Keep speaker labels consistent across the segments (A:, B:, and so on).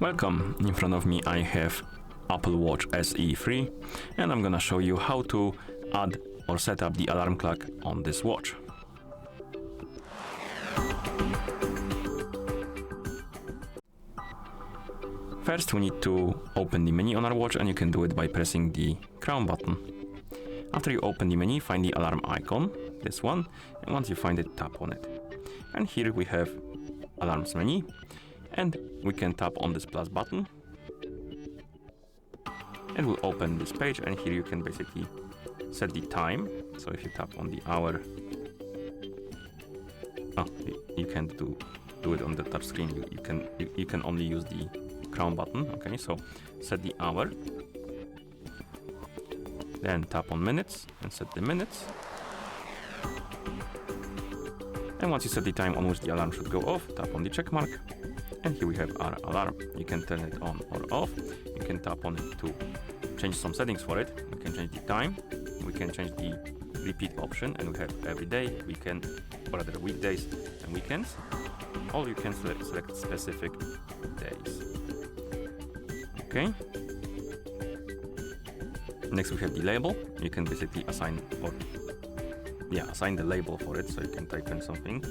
A: Welcome. In front of me I have Apple Watch SE 3 and I'm gonna show you how to add or set up the alarm clock on this watch. First we need to open the menu on our watch, and you can do it by pressing the crown button. After you open the menu, find the alarm icon, this one, and once you find it, tap on it. And here we have alarms menu, and we can tap on this plus button. It will open this page, and here you can basically set the time. So if you tap on the hour, you can't do it on the touch screen. You can only use the crown button. Okay, so set the hour, then tap on minutes and set the minutes. And once you set the time on which the alarm should go off, tap on the check mark, and here we have our alarm. You can turn it on or off. You can tap on it to change some settings for it. We can change the time, we can change the repeat option, and we have every day, weekend, or other weekdays and weekends. Or you can select specific days. Okay. Next we have the label. You can basically assign the label for it, so you can type in something.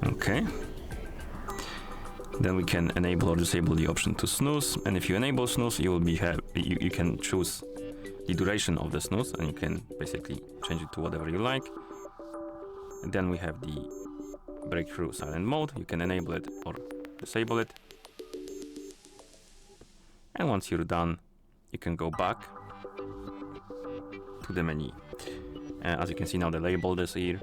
A: Okay. Then we can enable or disable the option to snooze, and if you enable snooze, you can choose the duration of the snooze, and you can basically change it to whatever you like. And then we have the breakthrough silent mode. You can enable it or disable it. And once you're done, you can go back to the menu. As you can see now, the label is here,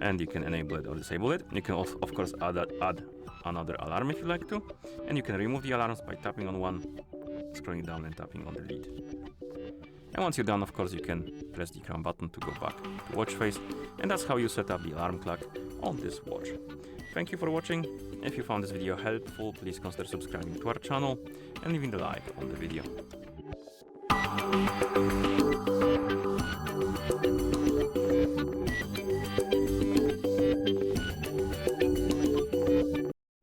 A: and you can enable it or disable it. You can of course add another alarm if you like to, and you can remove the alarms by tapping on one, scrolling down and tapping on delete. And once you're done, of course, you can press the crown button to go back to watch face, and that's how you set up the alarm clock on this watch. Thank you for watching. If you found this video helpful, please consider subscribing to our channel and leaving a like on the video.